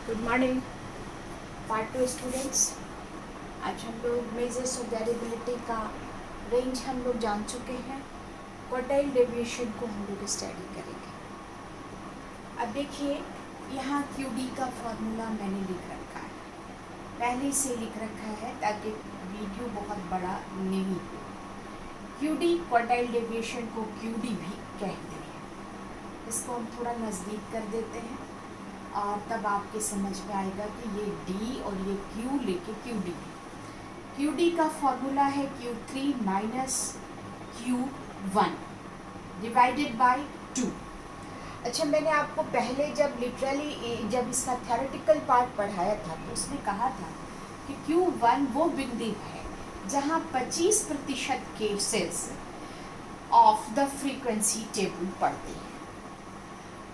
Good morning part 2 students. आज हम लोग मेजर्स ऑफ वेरिएबिलिटी का रेंज हम लोग जान चुके हैं। क्वार्टाइल डेविएशन को हम लोग स्टडी करेंगे। अब देखिए, यहाँ QD का फॉर्मूला मैंने लिख रखा है, पहले से लिख रखा है ताकि वीडियो बहुत बड़ा नहीं हो। QD क्वार्टाइल डेविएशन को QD भी कहते हैं। इसको हम थोड़ा नज़दीक कर देते हैं और तब आपके समझ में आएगा कि ये D और ये Q लेके QD है। QD का फॉर्मूला है Q3 minus Q1 divided by 2। अच्छा, मैंने आपको पहले जब इसका थ्योरेटिकल पार्ट पढ़ाया था तो उसमें कहा था कि Q1 वो बिंदु है जहाँ 25% cases of the frequency table पढ़ते हैं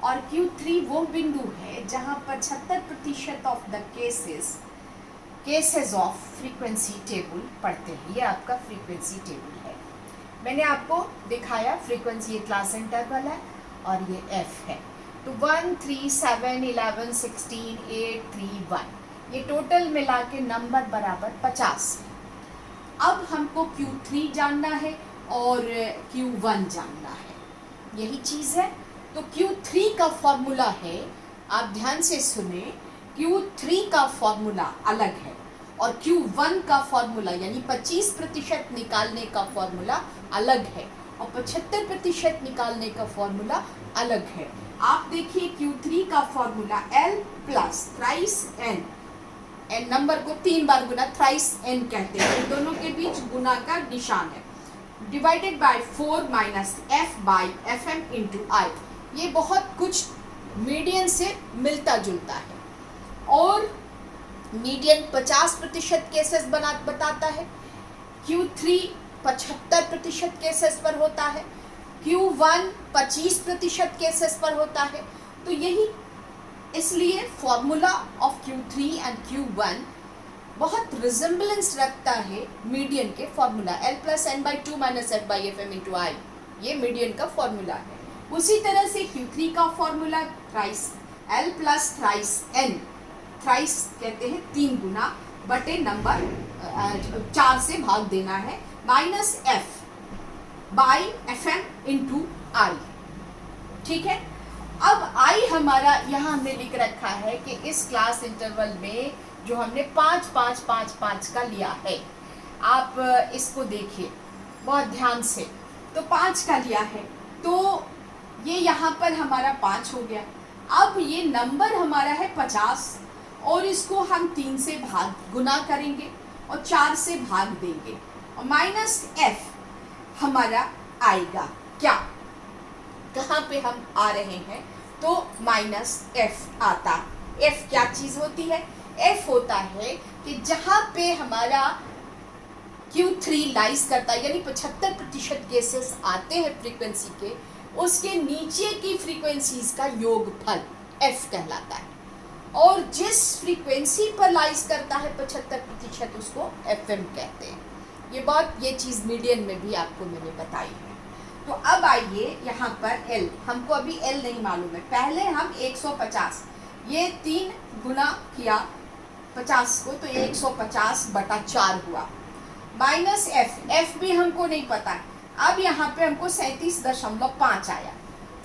और Q3 वो बिंदु है जहाँ 75% of the cases of frequency table पढ़ते हैं। ये आपका फ्रीक्वेंसी टेबल है। मैंने आपको दिखाया फ्रीक्वेंसी, ये क्लास इंटरवल है और ये F है। तो 1, 3, 7, 11, 16, 8, 3, 1 ये टोटल मिला के नंबर बराबर 50 है। अब हमको Q3 जानना है और Q1 जानना है, यही चीज़ है। तो Q3 का फॉर्मूला है, आप ध्यान से सुने, Q3 का फॉर्मूला अलग है और Q1 का फॉर्मूला यानी 25% निकालने का फॉर्मूला अलग है और 75% निकालने का फॉर्मूला अलग है। आप देखिए Q3 का formula L plus thrice N, N number को 3 बार गुना, थ्राइस N कहते हैं, इन दोनों के बीच गुना का निशान है, divided by 4 minus F by FM into I। ये बहुत कुछ मीडियन से मिलता जुलता है और मीडियन 50% केसेस बताता है। Q3 75% केसेस पर होता है, Q1 25% केसेस पर होता है। तो यही इसलिए formula of Q3 and Q1 बहुत रिजेम्बलेंस रखता है मीडियन के formula L plus N by 2 minus F by FM into I। ये मीडियन का फॉर्मूला है। उसी तरह से Q3 का formula thrice L plus thrice N, thrice कहते हैं 3 गुना बटे नंबर 4 से भाग देना है, minus F by FM into I। ठीक है। अब I हमारा यहाँ हमने लिख रखा है कि इस क्लास इंटरवल में जो हमने 5, 5, 5, 5 का लिया है, आप इसको देखिए बहुत ध्यान से। तो 5 का लिया है तो ये यहाँ पर हमारा 5 हो गया। अब ये नंबर हमारा है 50 और इसको हम 3 से गुना करेंगे और 4 से भाग देंगे और माइनस F हमारा आएगा। क्या, कहाँ पे हम आ रहे हैं तो माइनस F आता। F क्या चीज़ होती है? F होता है कि जहाँ पे हमारा Q3 लाइज करता है यानी 75% केसेस आते हैं फ्रीक्वेंसी के, उसके नीचे की फ्रीक्वेंसीज का योगफल F कहलाता है और जिस फ्रीक्वेंसी पर लाइज करता है 75% उसको FM कहते हैं। ये चीज़ मीडियन में भी आपको मैंने बताई है। तो अब आइए यहाँ पर L, हमको अभी L नहीं मालूम है। पहले हम 150, ये 3 गुना किया 50 को तो 150 बटा 4 हुआ, माइनस F भी हमको नहीं पता है। अब यहाँ पे हमको 37.5 आया।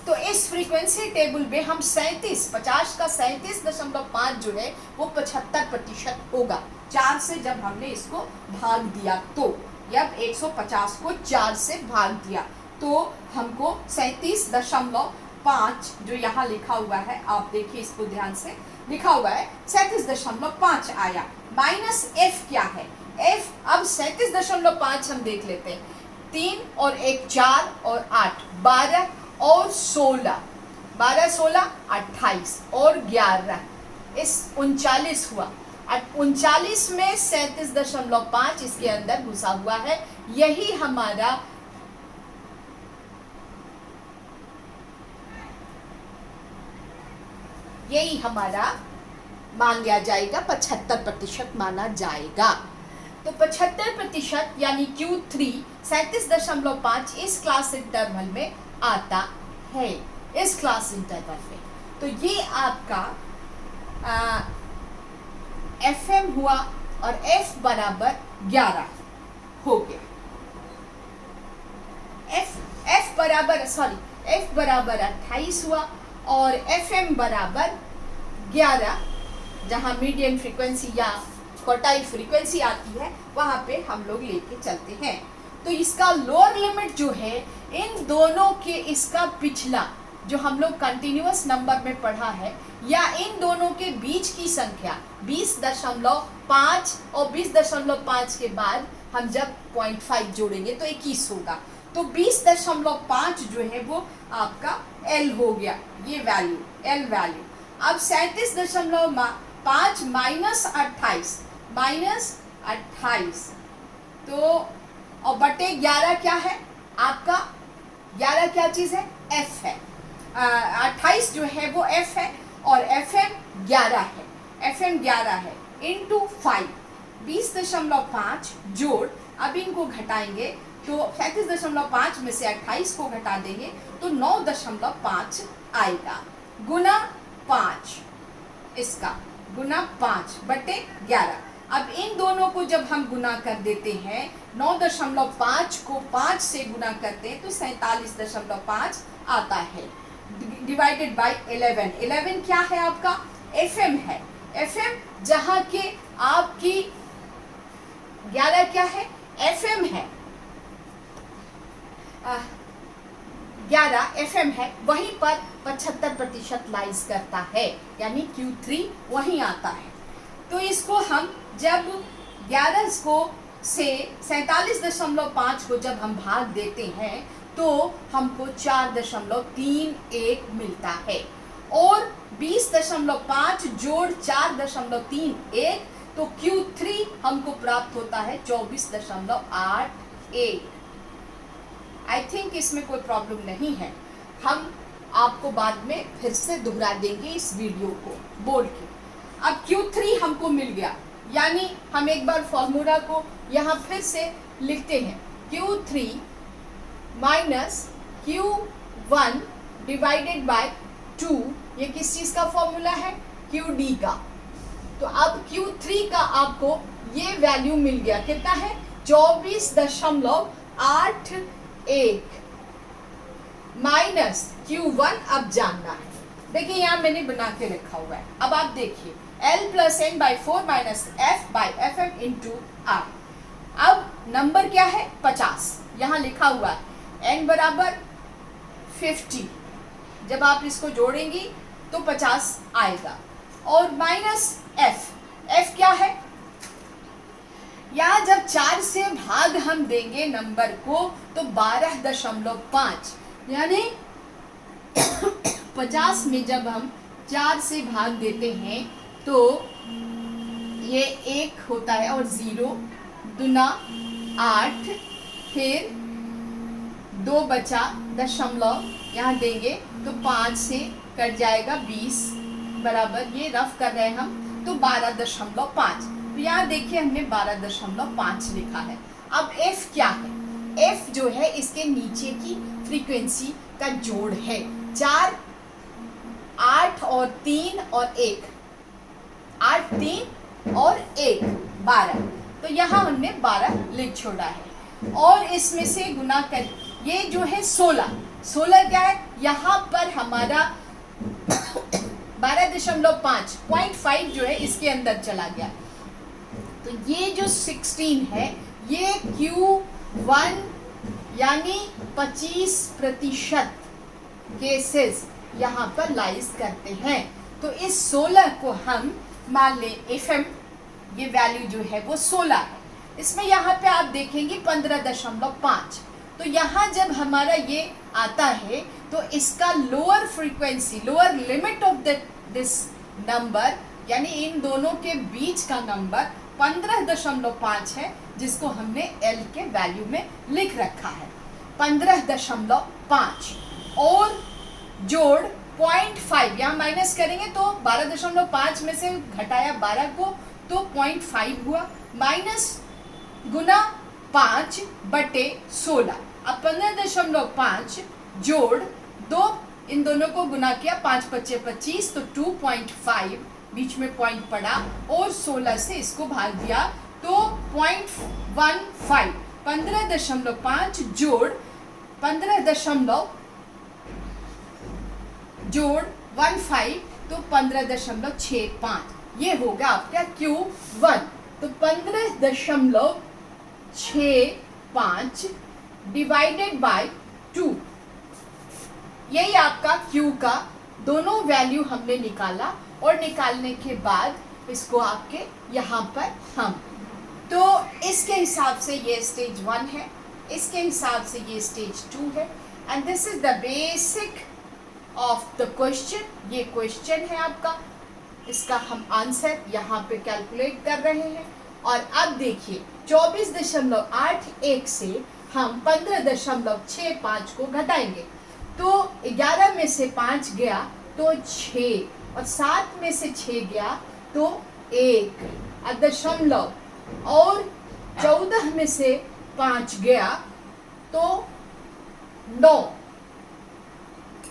तो इस फ्रीक्वेंसी टेबल में हम 50 का 37.5 जो है वो 75% होगा। 4 से जब हमने इसको भाग दिया तो जब 150 को 4 से भाग दिया तो हमको 37.5 जो यहाँ लिखा हुआ है, आप देखिए इसको ध्यान से, लिखा हुआ है 37.5 आया। माइनस F क्या है? F अब 37.5 हम देख लेते हैं। 3 और 1 4 और 8 12 और 16, 12 16 28 और 11 इस 39 हुआ। 39 में 37.5 इसके अंदर घुसा हुआ है। यही हमारा मान लिया जाएगा, 75% माना जाएगा। तो 75% यानी Q3 37.5 इस क्लास इंटरवल में आता है, इस क्लास इंटरवल में। तो ये आपका FM हुआ और F बराबर 11 हो गया। F बराबर 28 हुआ और FM बराबर 11, जहां मीडियन फ्रीक्वेंसी या क्वार्टाइल फ्रीक्वेंसी आती है वहां पे हम लोग लेके चलते हैं। तो इसका लोअर लिमिट जो है इन दोनों के, इसका पिछला जो हम लोग कंटिन्यूअस नंबर में पढ़ा है, या इन दोनों के बीच की संख्या 20.5 और 20.5 के बाद हम जब 0.5 जोड़ेंगे तो 21 होगा। तो 20.5 जो है वो आपका L हो गया, ये वैल्यू L वैल्यू। अब 37.5 -28 तो और बटे 11 क्या है आपका, 11 क्या चीज है, F है। 28 जो है वो F है और FM 11 है, FM 11 है इंटू 5, 20.5 जोड़, अब इनको घटाएंगे तो 37.5 में से 28 को घटा देंगे तो 9.5 आएगा, गुना 5, इसका गुना 5 बटे 11। अब इन दोनों को जब हम गुना कर देते हैं, 9.5 को 5 से गुना करते हैं तो 47.5 आता है, डिवाइडेड बाय 11। 11 क्या है आपका, FM है। FM जहां के आपकी 11 क्या है, FM है, 11 FM है, वहीं पर 75% लाइज करता है, यानी Q3 वहीं आता है। तो इसको हम जब 11 को से 47.5 को जब हम भाग देते हैं तो हमको 4.31 मिलता है, और 20.5 जोड़ 4.31 तो Q3 हमको प्राप्त होता है 24.81। आई थिंक इसमें कोई प्रॉब्लम नहीं है, हम आपको बाद में फिर से दोहरा देंगे इस वीडियो को बोल के। अब Q3 हमको मिल गया, यानी हम एक बार फॉर्मूला को यहाँ फिर से लिखते हैं, Q3 minus Q1 divided by 2, ये किस चीज़ का फॉर्मूला है, QD का। तो अब Q3 का आपको ये वैल्यू मिल गया, कितना है, 24.81 माइनस Q1 अब जानना है। देखिए यहाँ मैंने बना के रखा हुआ है, अब आप देखिए L plus N by 4 minus F by FM into R। अब नंबर क्या है, 50, यहाँ लिखा हुआ है, N बराबर 50, जब आप इसको जोड़ेंगी तो 50 आएगा, और माइनस F क्या है, यहाँ जब 4 से भाग हम देंगे नंबर को तो 12.5, यानी 50 में जब हम 4 से भाग देते हैं तो ये 1 होता है और 0 दूना 8, फिर 2 बचा दशमलव, यहाँ देंगे तो 5 से कट जाएगा 20 बराबर, ये रफ कर रहे हैं हम, तो 12.5। तो यहाँ देखिए हमने 12.5 लिखा है। अब F क्या है, F जो है इसके नीचे की फ्रीक्वेंसी का जोड़ है, 4, 8 और 3 और 1, 8, 3 और 1, 12, तो यहाँ हमने 12 लिख छोड़ा है, और इसमें से गुना कर, ये जो है 16 क्या है, यहाँ पर हमारा 12.5 जो है इसके अंदर चला गया, तो ये जो 16 है ये Q1 यानी 25% केसेस यहाँ पर लाइज करते हैं। तो इस 16 को हम मान लें FM, ये वैल्यू जो है वो 16 है, इसमें यहाँ पे आप देखेंगे 15.5, तो यहाँ जब हमारा ये आता है तो इसका lower frequency, lower limit of this number, यानी इन दोनों के बीच का नंबर 15.5 है, जिसको हमने L के वैल्यू में लिख रखा है 15.5, और जोड़ 0.5, यहाँ माइनस करेंगे तो 12.5 में से घटाया 12 को तो 0.5 हुआ, माइनस गुना 5 बटे 16, अब 15.5 जोड़ 2, इन दोनों को गुना किया, 5 × 5 = 25, तो 2.5 बीच में पॉइंट पड़ा और 16 से इसको भाग दिया तो 0.15 15.5 जोड़ 15 तो 15.65 ये होगा आपका Q1। तो 15.65 डिवाइडेड बाय 2, यही आपका Q का दोनों वैल्यू हमने निकाला। और निकालने के बाद इसको आपके यहाँ पर हम, तो इसके हिसाब से ये स्टेज 1 है, इसके हिसाब से ये स्टेज 2 है। And this is the basic of the question. ये क्वेश्चन है आपका, इसका हम आंसर यहाँ पे कैलकुलेट कर रहे हैं। और अब देखिए 24.81 से हम 15.65 को घटाएंगे तो 11 में से 5 गया तो 6 और 7 में से 6 गया तो 1 दशमलव और 14 में से 5 गया तो 9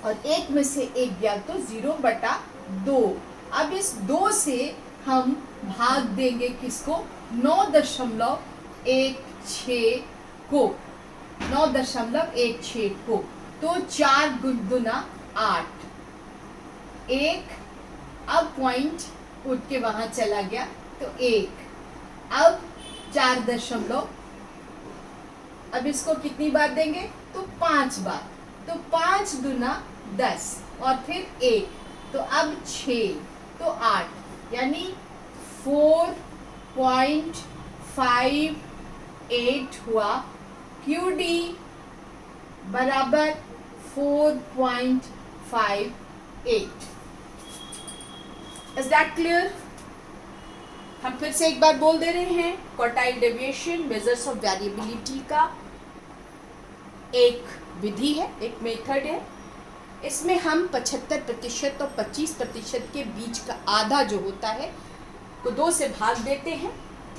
और 1 में से 1 गया तो 0/2। अब इस 2 से हम भाग देंगे किसको, 9.16 को, 9.16 को। तो 4 गुना 8, 1 अब पॉइंट उठ के वहां चला गया तो 1, अब 4 दशमलव, अब इसको कितनी बार देंगे तो 5 बार, तो 5 दुना 10 और फिर 1 तो अब 6 तो 8 यानी 4.58 हुआ। QD बराबर 4.58। Is that clear? हम फिर से एक बार बोल दे रहे हैं, quartile deviation measures of variability का एक विधि है, एक मेथड है। इसमें हम 75% और 25% के बीच का आधा जो होता है तो 2 से भाग देते हैं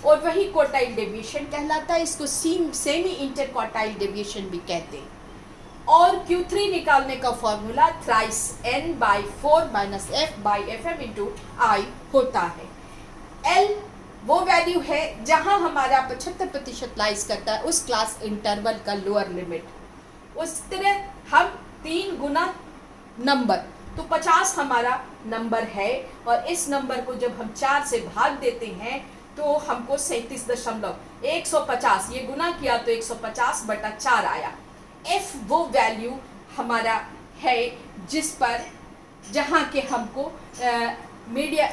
और वही क्वार्टाइल डेविएशन कहलाता है। इसको सेमी इंटर क्वार्टाइल डेविएशन भी कहते हैं। और Q3 निकालने का formula thrice n/4 - f/fm × I होता है। L वो वैल्यू है जहां हमारा 75% लाइज करता है उस क्लास इंटरवल का लोअर लिमिट। उस तरह हम 3 गुना नंबर, तो 50 हमारा नंबर है और इस नंबर को जब हम 4 से भाग देते हैं तो हमको 37.150, ये गुना किया तो 150/4 आया। F वो वैल्यू हमारा है जिस पर, जहाँ के हमको मीडिया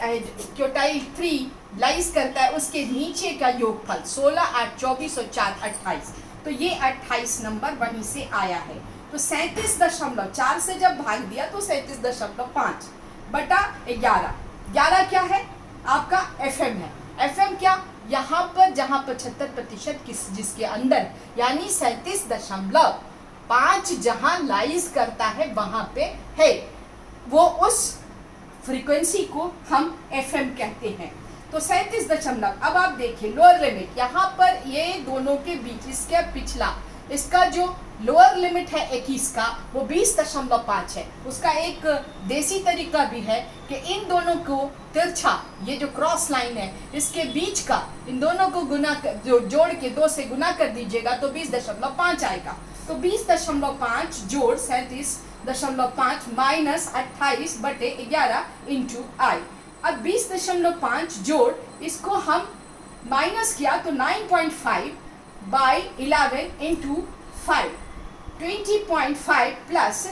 क्वार्टाइल 3 लाइज करता है उसके नीचे का योगफल 16, 8, 24 और 4 28, तो ये 28 नंबर वहीं से आया है। तो 37.4 से जब भाग दिया तो 37.5/11। 11 क्या है आपका FM है। FM क्या, यहाँ पर जहाँ 75% जिसके अंदर यानी 37.5 जहाँ लाइज करता है वहाँ पे है, वो उस फ्रीक्वेंसी को हम FM कहते हैं। तो 37 अब आप देखिए लोअर लिमिट, यहाँ पर ये दोनों के बीच इसका पिछला, इसका जो लोअर लिमिट है 21 का वो 20.5 है। उसका एक देसी तरीका भी है कि इन दोनों को तिरछा, ये जो क्रॉस लाइन है इसके बीच का, इन दोनों को गुना जो जोड़ के 2 से गुना कर दीजिएगा तो 20.5 आएगा। तो 20.5 जोड़ 37.5 माइनस 28/11 × I। अब 20.5 जोड़ इसको हम माइनस किया तो 9.5/11 × 5, 20.5 प्लस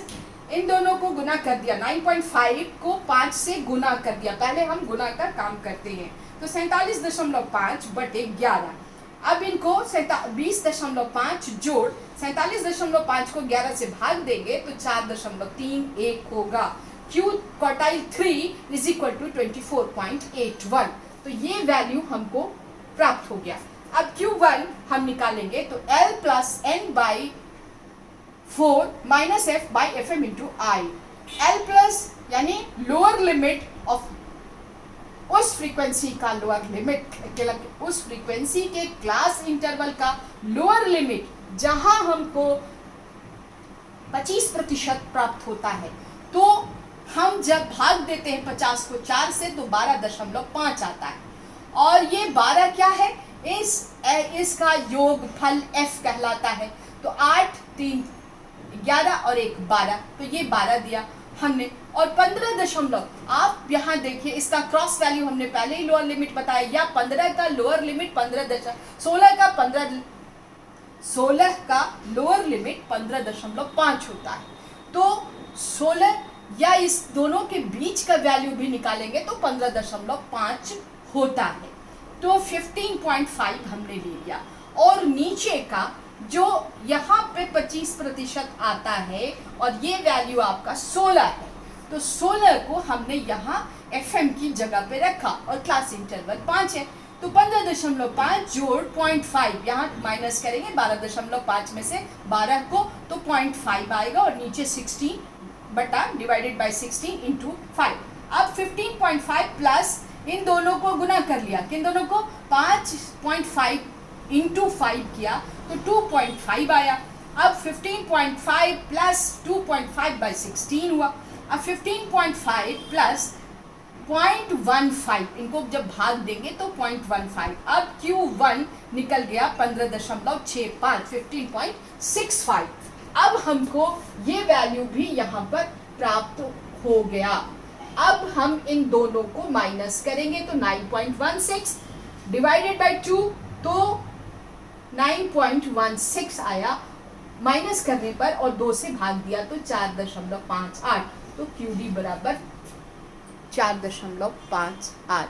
इन दोनों को गुना कर दिया, 9.5 को 5 से गुना कर दिया। पहले हम गुना का काम करते हैं तो 47.5/11। अब इनको 20.5 जोड़ 47.5 को 11 से भाग देंगे तो 4.31 होगा। Q quartile 3 = 24.81। तो ये वैल्यू हमको प्राप्त हो गया। अब Q1 हम निकालेंगे तो L + n/4 - f/fm × I। L plus यानी लोअर लिमिट ऑफ उस फ्रीक्वेंसी का लोअर लिमिट, उस फ्रीक्वेंसी के क्लास इंटरवल का लोअर लिमिट जहां हमको 25% प्राप्त होता है, तो हम जब भाग देते हैं 50 को 4 से तो 12.5 आता है, और ये 12 क्या है, इसका योगफल f कहलाता है। तो 8 3 11 और 1 12, तो ये 12 दिया हमने। और 15 आप यहाँ देखिए, इसका क्रॉस वैल्यू हमने पहले ही लोअर लिमिट बताया, या 15 का लोअर लिमिट 16 का लोअर लिमिट 15.5 होता है। तो 16 या इस दोनों के बीच का वैल्यू भी निकालेंगे तो 15.5 होता है। तो 15.5 हमने ले लिया, और नीचे का जो यहाँ पे 25% आता है और ये वैल्यू आपका 16 है, तो 16 को हमने यहाँ FM की जगह पे रखा और क्लास इंटरवल 5 है। तो 15.5 जोड़ 0.5 यहाँ माइनस करेंगे 12.5 में से 12 को, तो 0.5 आएगा, और नीचे 16 बटा डिवाइडेड बाय 16 इंटू 5। अब 15.5 प्लस इन दोनों को गुना कर लिया, किन दोनों को, 5.5 इंटू 5 किया तो 2.5 आया। अब 15.5 प्लस 2.5 बाई 16 हुआ। अब 15.5 प्लस 0.15, इनको जब भाग देंगे तो 0.15। अब Q1 निकल गया 15.65, 15.65। अब हमको ये वैल्यू भी यहाँ पर प्राप्त हो गया। अब हम इन दोनों को माइनस करेंगे तो 9.16 डिवाइडेड बाय 2, तो 9.16 आया माइनस करने पर, और 2 से भाग दिया तो 4.58, तो QD बराबर 4.58।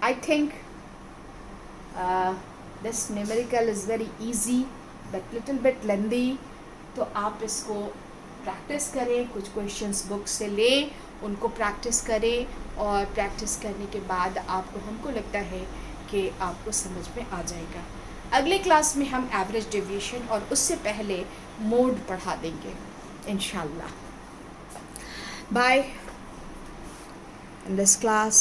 I think this numerical is very easy but little bit lengthy, तो आप इसको प्रैक्टिस करें, कुछ क्वेश्चंस बुक से लें, उनको प्रैक्टिस करें, और प्रैक्टिस करने के बाद आपको, हमको लगता है कि आपको समझ में आ जाएगा। अगले क्लास में हम एवरेज डेविएशन और उससे पहले मोड पढ़ा देंगे इंशाल्लाह। बाय। In this class